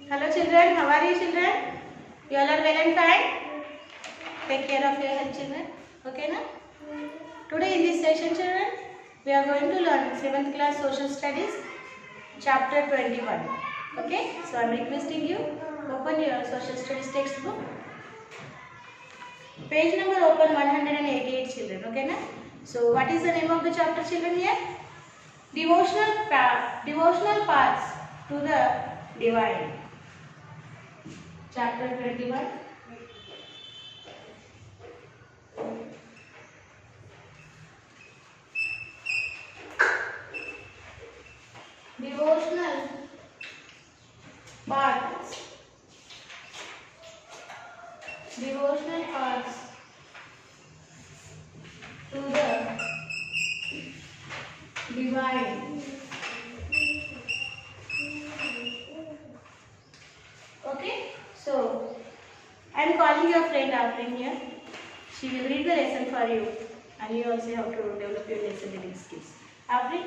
Hello children, how are you children? You all are well and fine? Take care of your health children. Okay na? Today in this session children, we are going to learn 7th class social studies chapter 21. Okay? So I am requesting you open your social studies textbook. Page number open 188 children. Okay na? So what is the name of the chapter children here? Devotional paths to the divine. Chapter 21. Devotional paths. Devotional paths to the divine. Okay. So I am calling your friend Afrin here. She will read the lesson for you, and you also have to develop your lesson reading skills. Afrin,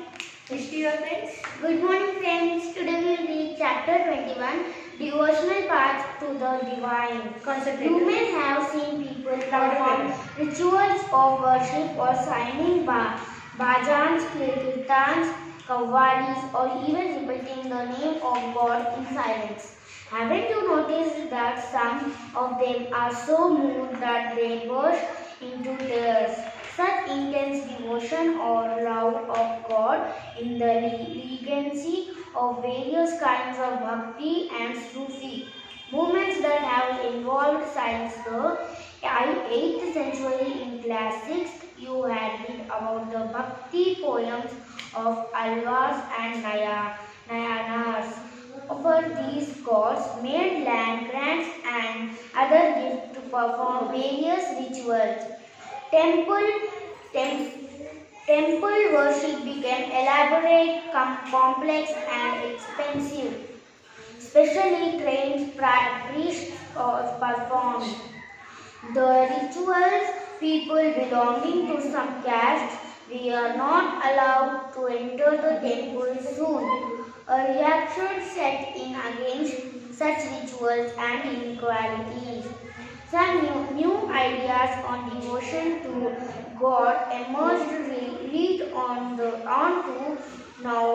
wish to your friends. Good morning friends. Today we will read chapter 21, Devotional Paths to the Divine. Concentrate. You may have seen people perform rituals of worship or signing bhajans, kirtans, kavvalis, or even repeating the name of God in silence. Haven't you noticed that some of them are so moved that they burst into tears? Such intense devotion or love of God in the legacy of various kinds of bhakti and Sufi movements that have involved since the 8th century. In class 6th, you had read about the bhakti poems of Alvars and Nayanas. For these gods made land grants and other gifts to perform various rituals. Temple worship became elaborate, complex and expensive. Specially trained priests performed the rituals. People belonging to some castes were not allowed to enter the temple soon. A reaction set in against such rituals and inequalities. Some new ideas on devotion to God emerged. Read on to know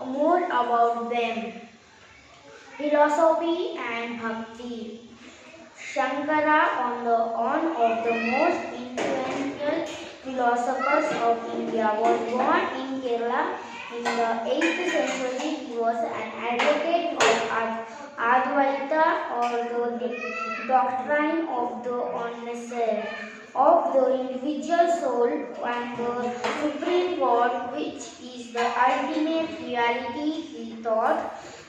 more about them. Philosophy and Bhakti. Shankara, one of the most influential philosophers of India, was born in Kerala in the 8th century. He was an advocate of Advaita, or the doctrine of the oneness of the individual soul and the supreme God, which is the ultimate reality. He thought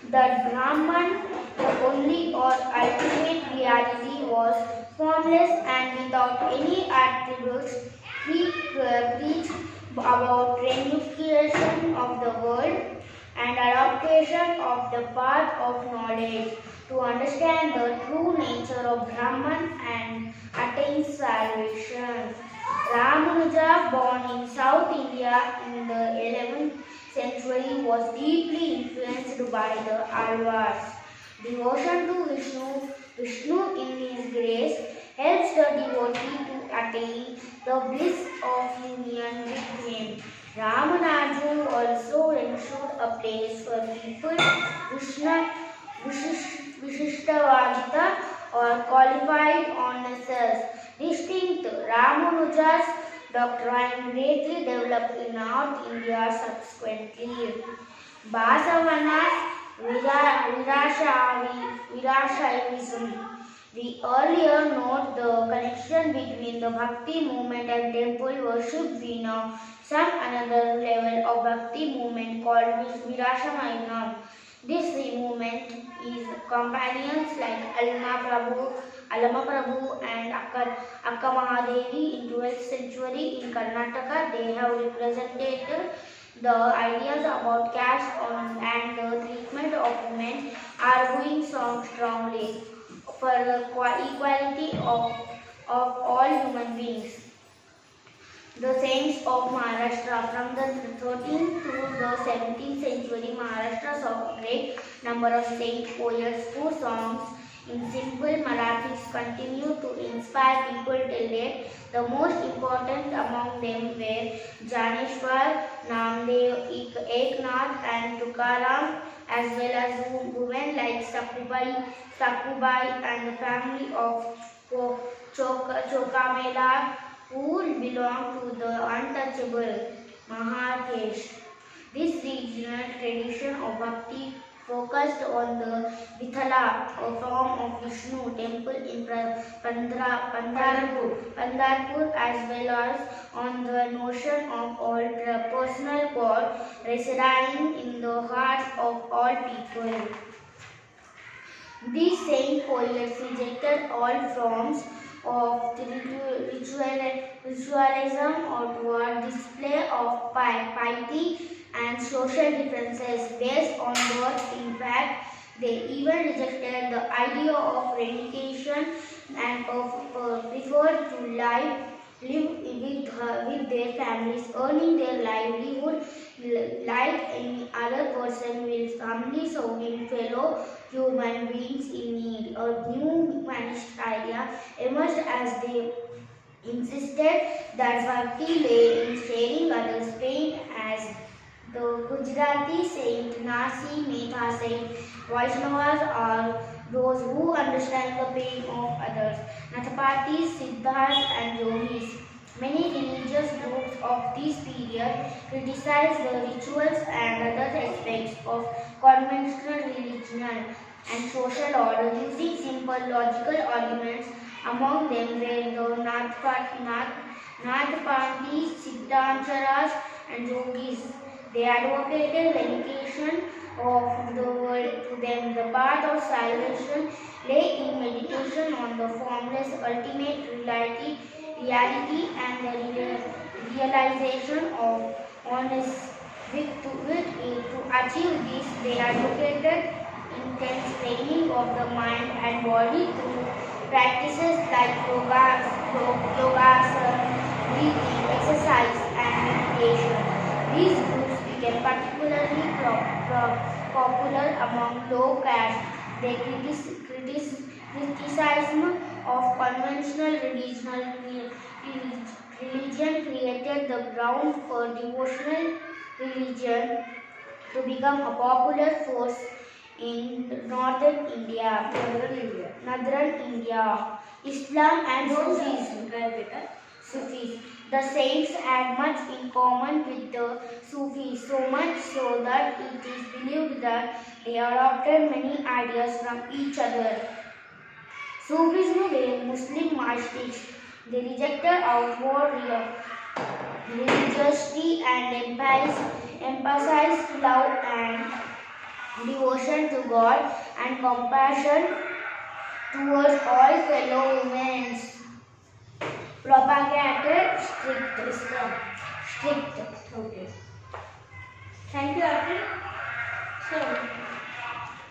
that Brahman, the only or ultimate reality, was formless and without any attributes. He preached about renunciation of the world and adaptation of the path of knowledge to understand the true nature of Brahman and attain salvation. Ramanuja, born in South India in the 11th century, was deeply influenced by the Alvars. Devotion to Vishnu in his grace, helps the devotee to attain the bliss of union with him. Ramanujam also ensured a place for people Vishishtavadita or qualified honors. Distinct Ramanuja's doctrine greatly developed in North India subsequently. Basavana's Virashaivism. We earlier note the connection between the Bhakti movement and temple worship. We now some another level of Bhakti movement called Virashaivism. This movement is companions like Alama Prabhu and Akka Mahadevi in 12th century in Karnataka. They have represented the ideas about caste and the treatment of women, arguing strongly for the equality of all human beings. the saints of Maharashtra. From the 13th to the 17th century, Maharashtra saw a great number of saint poets whose songs in simple Marathi continue to inspire people till date. The most important among them were Janeshwar, Namdev, Eknath and Tukaram, as well as women like Sakubai and the family of Chokamela, who belong to the untouchable Mahakesh. This regional tradition of bhakti focused on the Vithala, a form of Vishnu temple in Pandarpur, as well as on the notion of all personal God residing in the hearts of all people. These saint poets rejected all forms of ritualism or toward display of piety and social differences based on birth. In fact, they even rejected the idea of renunciation and preferred to live with their families, earning their livelihood like any other person will humbly serving fellow human beings in need. A new humanist idea emerged as they insisted that bhakti lay in sharing others' pain, as the Gujarati saint Nasi Metha saint Vaishnavas are those who understand the pain of others. Nathapatis, Siddhas and Yogis. Many religious groups of this period criticized the rituals and other aspects of conventional religion and social order using simple logical arguments. Among them were the Nathapatis, Siddhancharas and Yogis. They advocated renunciation of the world to them. The path of salvation lay in meditation on the formless ultimate reality and the realization of oneness. To achieve this, they advocated intense training of the mind and body through practices like yogasana, breathing, exercise and meditation. These groups became particularly popular among low caste. Their criticism of conventional religion created the ground for devotional religion to become a popular force in northern India. Islam and Sufis. The saints had much in common with the Sufis, so much so that it is believed that they adopted many ideas from each other. Sufism were Muslim mystics. They rejected outward religiosity and emphasized love and devotion to God and compassion towards all fellow humans. Propagated strict. Okay. Thank you, Arvind. So,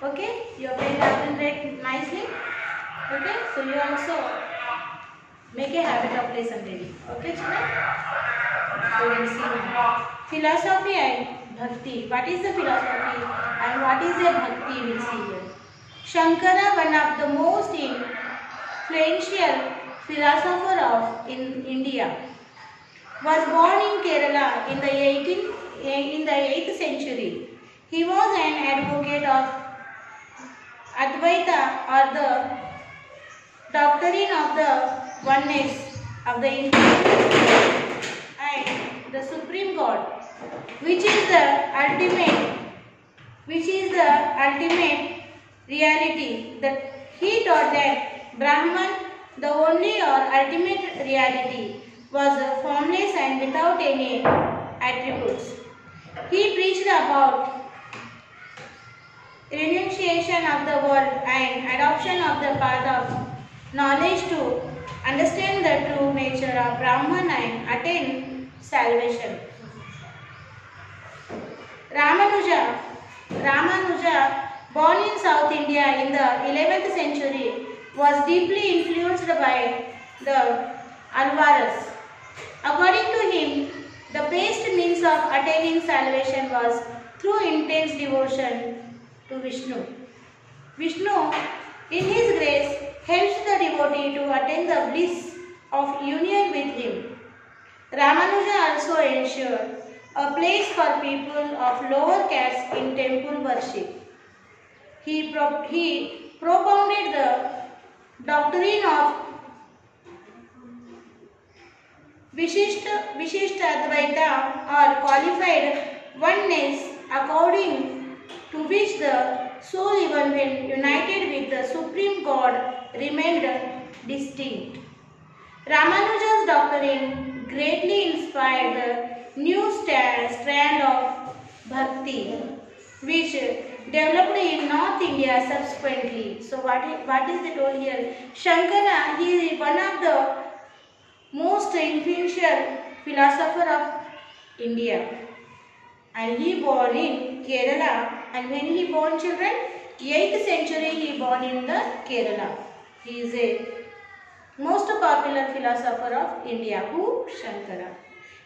okay, you have played Arvind very nicely. Okay, so you also make a habit of lesson reading. Okay, children? So we will see now. Philosophy and Bhakti. What is the philosophy and what is the Bhakti? We will see here. Shankara, one of the most influential philosopher of India, was born in Kerala in the 8th century. He was an advocate of Advaita, or the doctrine of the oneness of the infinite and the supreme God, which is the ultimate reality. That he taught that Brahman, the only or ultimate reality, was formless and without any attributes. He preached about renunciation of the world and adoption of the path of knowledge to understand the true nature of Brahman and attain salvation. Ramanuja, born in South India in the 11th century, was deeply influenced by the Alvaras. According to him, the best means of attaining salvation was through intense devotion to Vishnu. Vishnu, in his grace, helps the devotee to attain the bliss of union with him. Ramanuja also ensured a place for people of lower caste in temple worship. He propounded the doctrine of Vishishta Advaita or qualified oneness, according to which the soul, even when united with the Supreme God, remained distinct. Ramanuja's doctrine greatly inspired the new strand of bhakti, which developed in North India subsequently. So what is the told here? Shankara, he is one of the most influential philosopher of India, and he born in Kerala. And when he born children, 8th century he born in the Kerala. He is a most popular philosopher of India. Who? Shankara.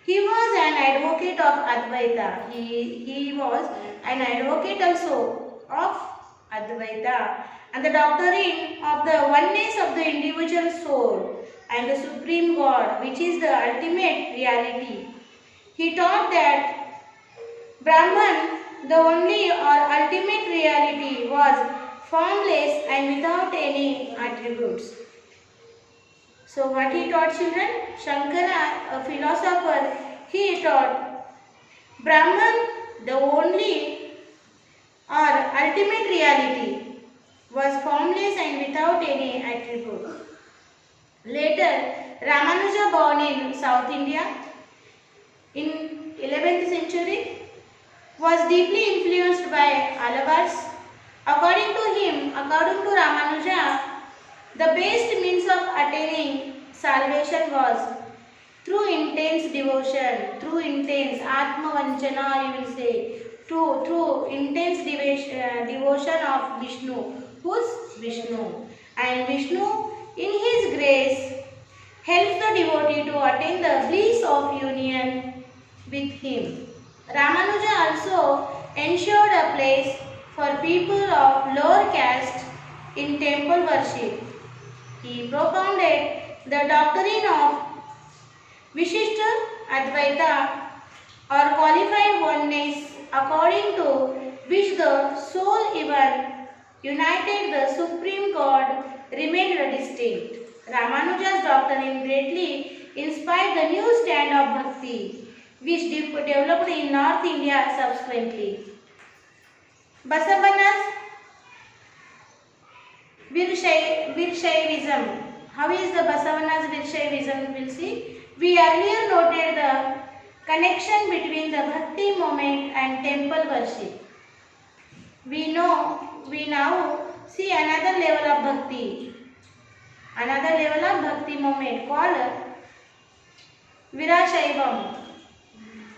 He was an advocate of Advaita. He was an advocate also of Advaita and the doctrine of the oneness of the individual soul and the Supreme God, which is the ultimate reality. He taught that Brahman, the only or ultimate reality, was formless and without any attributes. So what he taught children? Shankara, a philosopher, he taught Brahman, the only or ultimate reality, was formless and without any attribute. Later, Ramanuja, born in South India in 11th century, was deeply influenced by Alava's. According to Ramanuja, the best means of attaining salvation was through intense devotion, through intense Atmavanchana, you will say, through intense devotion of Vishnu. Who's Vishnu? And Vishnu, in his grace, helps the devotee to attain the bliss of union with him. Ramanuja also ensured a place for people of lower caste in temple worship. He propounded the doctrine of Vishishta Advaita or qualified oneness, according to which the soul, even united the Supreme God, remained distinct. Ramanuja's doctrine greatly inspired the new stand of bhakti, which developed in North India subsequently. Basavana's Virshaivism. How is the Basavana's Virshaivism? We'll see. We earlier noted the connection between the bhakti movement and temple worship. We now see another level of bhakti. Another level of bhakti movement called Virashaivam.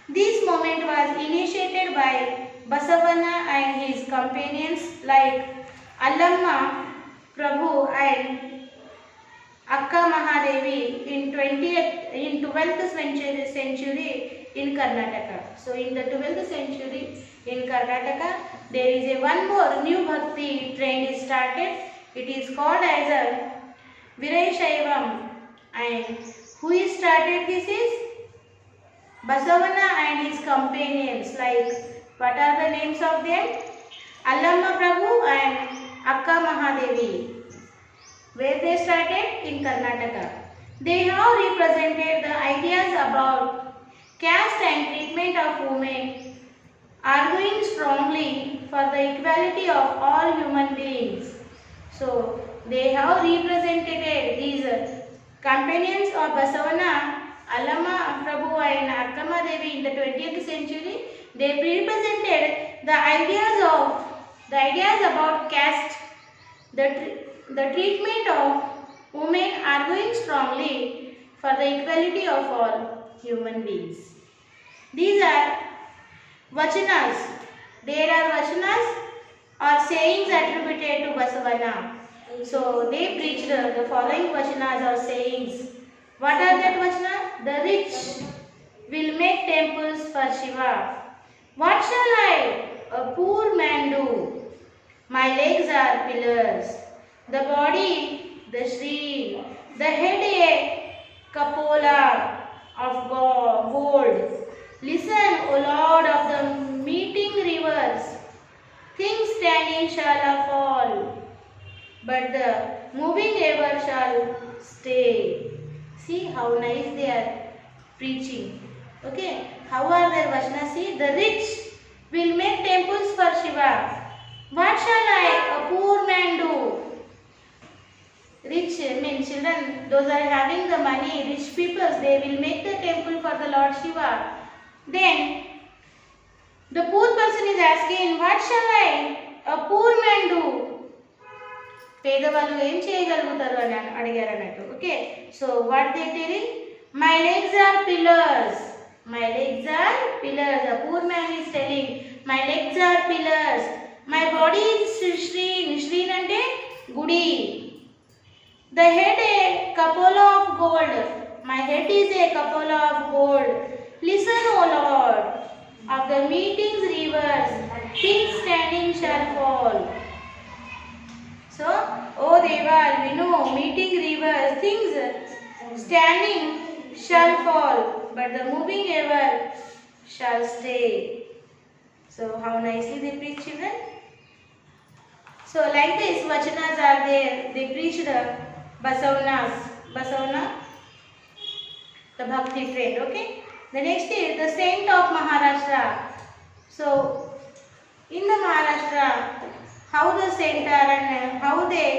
This movement was initiated by Basavana and his companions like Allamma Prabhu and Akka Mahadevi in 12th century in Karnataka. So in the 12th century in Karnataka, there is one more new bhakti trend is started. It is called as a Virashaivam. And who is started this is? Basavana and his companions. Like, what are the names of them? Allamma Prabhu and Akka Mahadevi. Where they started? In Karnataka. They have represented the ideas about caste and treatment of women, arguing strongly for the equality of all human beings. So, they have represented these companions of Basavana, Allamma Prabhu and Akka Mahadevi in the 20th century. They represented the ideas about caste, the treatment of women, arguing strongly for the equality of all human beings. These are vachanas. There are vachanas or sayings attributed to Basavana. So they preached the following vachanas or sayings. What are that vachana? The rich will make temples for Shiva. What shall I, a poor man, do? My legs are pillars, the body, the Shri, the head a cupola of gold. Listen, O Lord of the meeting rivers, things standing shall fall, but the moving ever shall stay. See how nice they are preaching. Okay, how are their Vachana? See, the rich will make temples for Shiva. What shall I, a poor man, do? Rich means children, those are having the money, rich people, they will make the temple for the Lord Shiva. Then the poor person is asking, what shall I, a poor man, do? పేదవాళ్ళు ఏం చేయగలుగుతారు అని అడిగారు అన్నట్టు. Okay, so what they telling, my legs are pillars, my legs are pillars. The poor man is telling my legs are pillars, my body is shrine, shrine అంటే గుడి. The head a cupola of gold, my head is a cupola of gold. Listen O lord of the meetings rivers, things standing shall fall. So, O Deva, we know meeting rivers, things standing shall fall, but the moving ever shall stay. So, how nicely they preach, children. So, like this, vachanas are there. They preach the Basavana, the Bhakti trend. Okay. The next is the saint of Maharashtra. So, in the Maharashtra, how the saint are and how they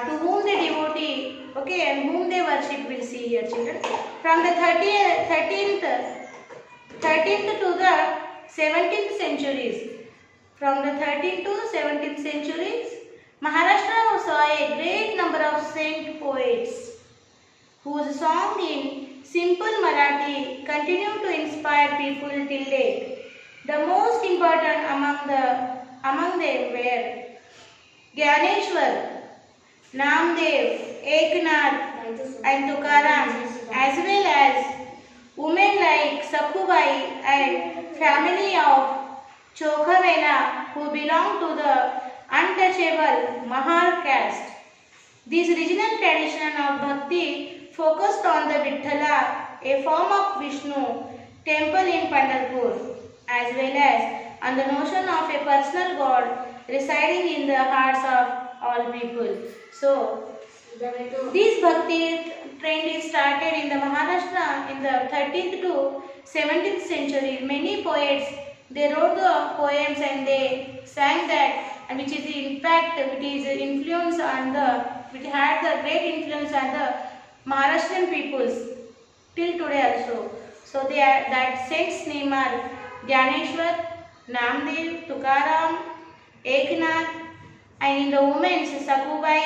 to whom they devotee, okay, and whom they worship, we'll see here, children. From the 13th to the 17th centuries, from the 13th to 17th centuries, Maharashtra saw a great number of saint poets whose song in simple Marathi continue to inspire people till date. The most important among them were Gyaneshwar, Namdev, Eknath and Tukaram, as well as women like Sakhubai and family of Chokhavela, who belong to the untouchable Mahar caste. This regional tradition of Bhakti focused on the Vithala, a form of Vishnu, temple in Pandharpur, as well as on the notion of a personal God residing in the hearts of all people. So, this Bhakti trend is started in the Maharashtra in the 13th to 17th century. Many poets, they wrote the poems and they sang that, and which is the impact, which is influence on the, which had the great influence on the Maharashtrian peoples till today also. So, they are, that saints' name are Gyaneshwar, Namdev, Tukaram, Eknath, and in the women Sakhubai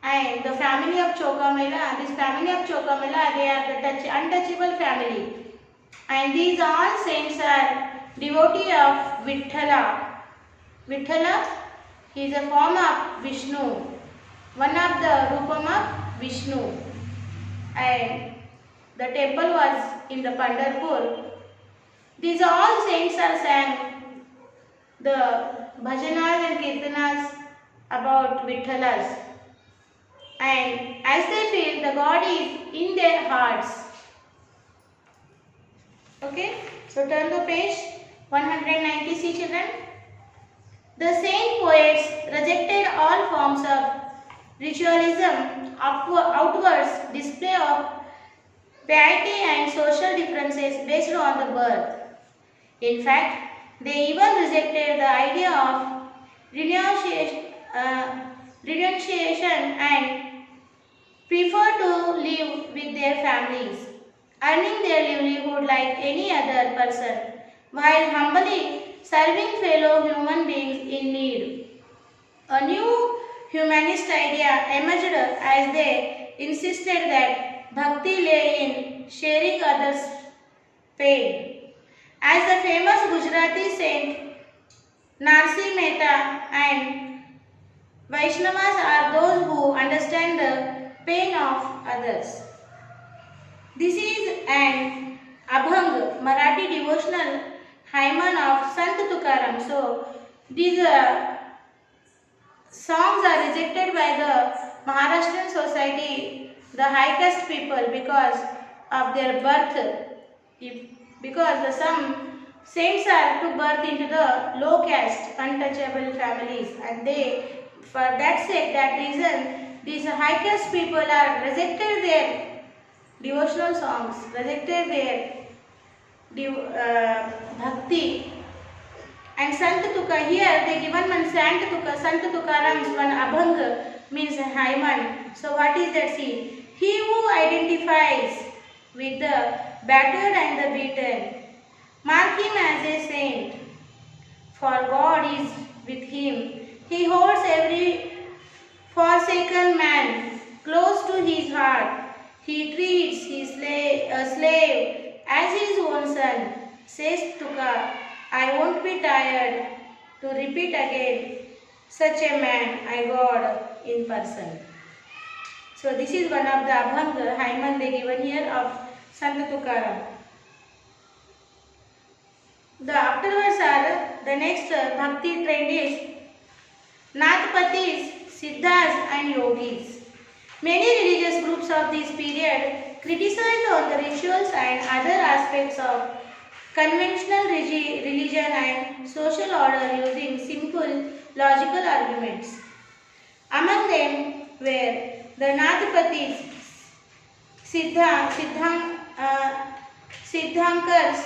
and the family of Chokamela. This family of Chokamela, they are the untouchable family, and these all saints are devotee of Vithala. Vithala is a form of Vishnu, one of the Rupam of Vishnu, and the temple was in the Pandharpur. These all saints are sang the bhajanas and kirtanas about Vitthalas, and as they feel the God is in their hearts. Okay, so turn to page 190, see children. The saint poets rejected all forms of ritualism, outwards display of piety and social differences based on the birth. In fact, they even rejected the idea of renunciation and prefer to live with their families, earning their livelihood like any other person, while humbly serving fellow human beings in need. A new humanist idea emerged as they insisted that Bhakti lay in sharing others' pain. As the famous Gujarati saint Narsi Mehta and Vaishnavas are those who understand the pain of others. This is an Abhang Marathi devotional hymn of Sant Tukaram. So these songs are rejected by the Maharashtrian society, the high caste people, because of their birth. Because some saints are to birth into the low caste, untouchable families, and they, for that sake, that reason, these high caste people are rejected their devotional songs, rejected their bhakti. And Sant Tuka, here they given one Sant Tukaram's one Abhang means Haiman. So what is that? See, he who identifies with the battered and the beaten, mark him as a saint, for God is with him. He holds every forsaken man close to his heart. He treats his slave as his own son. Says Tuka, I won't be tired to repeat again, such a man I got in person. So this is one of the Abhang hymn they given here of Sant Tukaram. The afterwards are the next bhakti trend is Nathpatis, Siddhas and Yogis. Many religious groups of this period criticized on the rituals and other aspects of conventional religion and social order using simple logical arguments. Among them were the Nathpatis, Siddhankars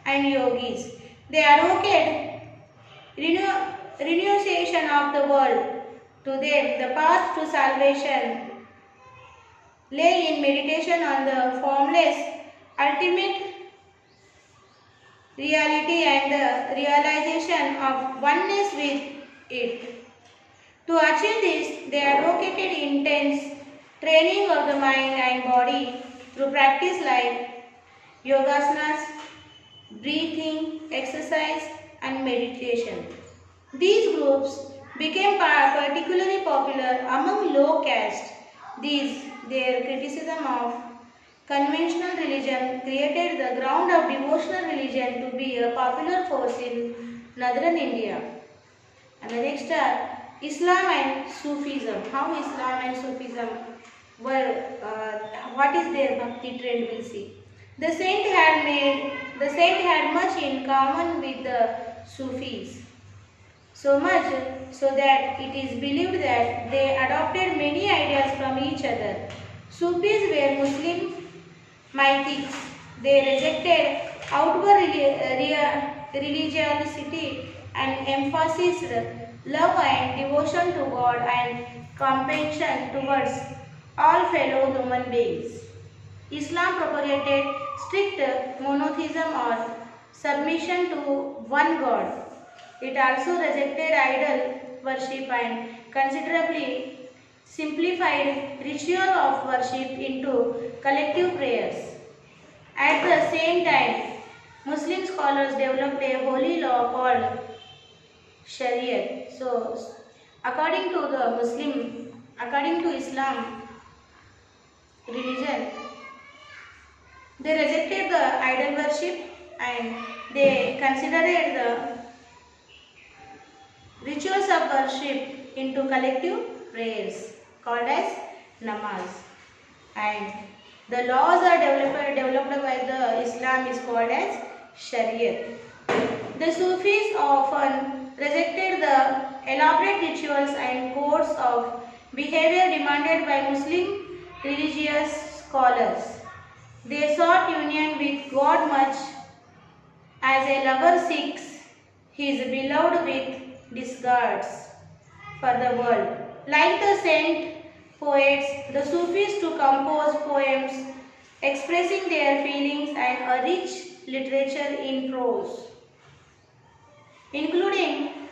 and Yogis. They advocate renunciation of the world. To them, the path to salvation lay in meditation on the formless, ultimate reality and the realization of oneness with it. To achieve this, they advocated intense training of the mind and body through practice like yogasanas, breathing, exercise and meditation. These groups became particularly popular among low caste. Their criticism of conventional religion created the ground of devotional religion to be a popular force in northern India. And the next are Islam and Sufism. How Islam and Sufism were, what is their bhakti trend, we'll see. The saint had much in common with the Sufis. So much so that it is believed that they adopted many ideas from each other. Sufis were Muslim mythics. They rejected outward religiosity and emphasized love and devotion to God and compassion towards all fellow human beings. Islam propagated strict monotheism or submission to one God. It also rejected idol worship and considerably simplified ritual of worship into collective prayers. At the same time, Muslim scholars developed a holy law called Shariat. So, according to Islam religion, they rejected the idol worship and they considered the rituals of worship into collective prayers called as namaz, and the laws are developed by the Islam is called as Shariat. The Sufis often rejected the elaborate rituals and codes of behavior demanded by Muslim religious scholars. They sought union with God much as a lover seeks his beloved with discards for the world. Like the saint poets, the Sufis to compose poems expressing their feelings and a rich literature in prose, including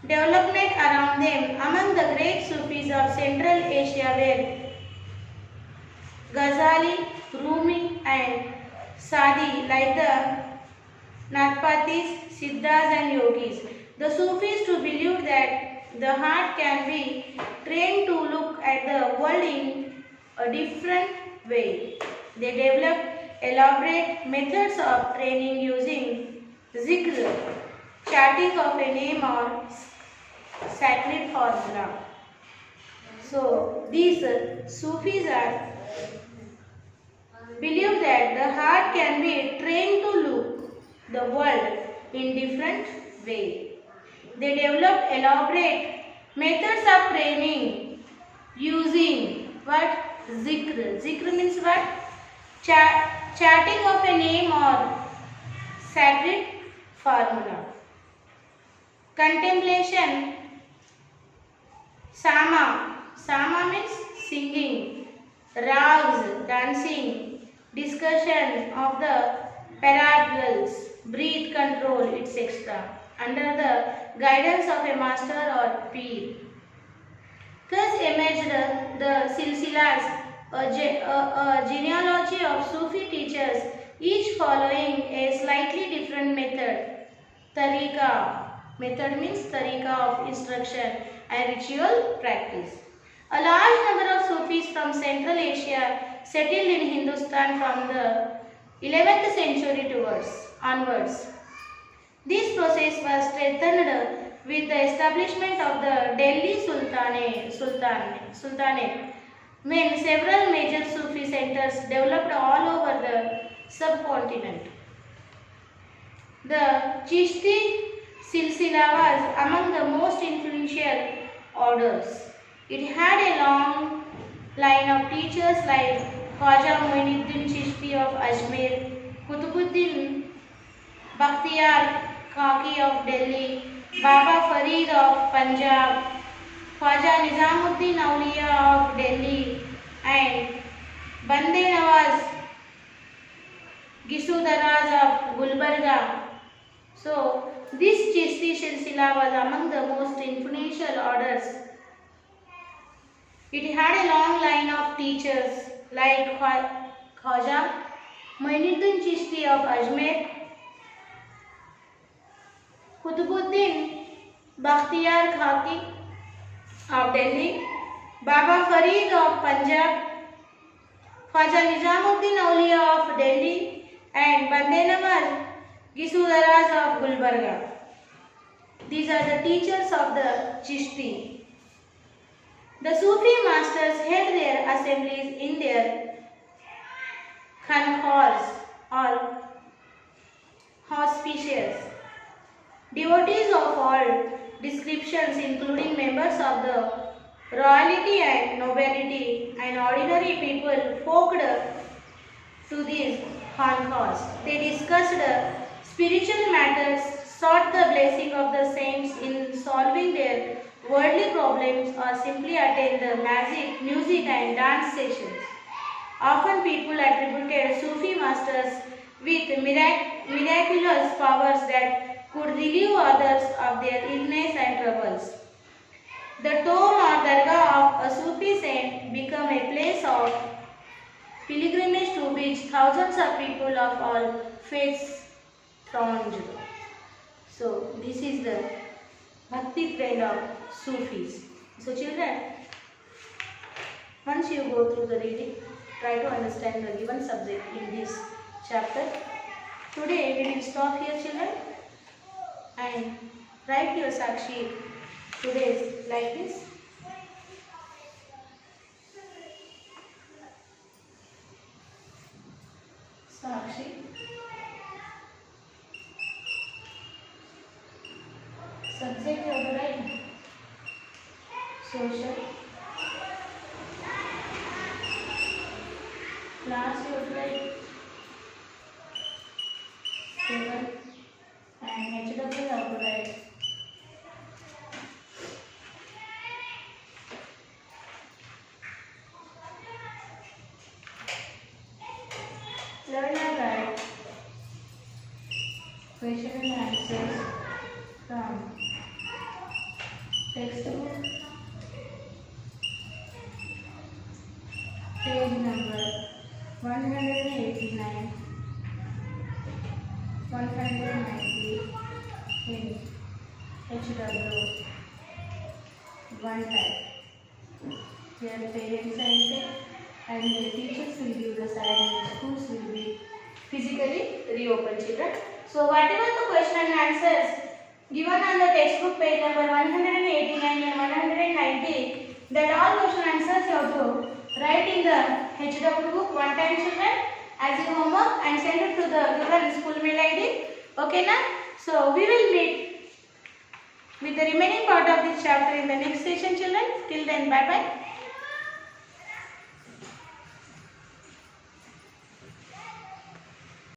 development around them. Among the great Sufis of Central Asia were Ghazali, Rumi and Sadi, like the Nathpatis, Siddhas and Yogis. The Sufis too believed that the heart can be trained to look at the world in a different way. They develop elaborate methods of training using zikr, chanting of a name or sacred formula. So these Sufis are believe that the heart can be trained to look the world in different way. They develop elaborate methods of training using what? Zikr. Zikr means what? Chanting of a name or sacred formula. Contemplation. Sama. Sama means singing. Rags, dancing. Discussion of the parables, breath control, etc. under the guidance of a master or peer. Thus emerged the silsilas, a genealogy of Sufi teachers, each following a slightly different method. Tariqa. Method means tariqa of instruction and ritual practice. A large number of Sufis from Central Asia settled in Hindustan from the 11th century onwards. This process was strengthened with the establishment of the Delhi Sultanate, when several major Sufi centers developed all over the subcontinent. The Chishti Silsila was among the most influential orders. It had a long line of teachers like Khwaja Muinuddin Chishti of Ajmer, Qutbuddin Bakhtiyar Kaki of Delhi, Baba Farid of Punjab, Khwaja Nizamuddin Auliya of Delhi, and Bande Nawaz Gisudaraz of Gulbarga. So, this Chishti Silsila was among the most influential orders. It had a long line of teachers like Khwaja Muinuddin Chishti of Ajmer, Qutbuddin Bakhtiyar Kaki of Delhi, Baba Farid of Punjab, Khwaja Nizamuddin Auliya of Delhi, and Bande Nawaz Gisudaraz of Gulbarga. These are the teachers of the Chishti. The Sufi masters held their assemblies in their khanqahs or hospitials. Devotees of all descriptions, including members of the royalty and nobility and ordinary people, flocked to these khanqahs. They discussed spiritual matters, sought the blessing of the saints in solving their worldly problems, or simply attend the music and dance sessions. Often people attributed Sufi masters with miraculous powers that could relieve others of their illness and troubles. The tomb or dargah of a Sufi saint became a place of pilgrimage to which thousands of people of all faiths thronged. So, this is the Bhakti trend of Sufis. So children, once you go through the reading, try to understand the given subject in this chapter. Today we will stop here children and write your Sakshi today like this. Sakshi. Subject you have to write social. Class you have to write 7 and HW you have to write 11 and write question and answers from textbook page number 189, 190 in HW. their parents and their teachers will give the sign and schools will be physically reopened, children. So whatever the question and answers given on the textbook page number 189 and 190, that all question answers you have to write in the HW book one time, children, as your homework, and send it to the given school mail ID. Okay na? So we will meet with the remaining part of this chapter in the next session, children. Till then, bye bye.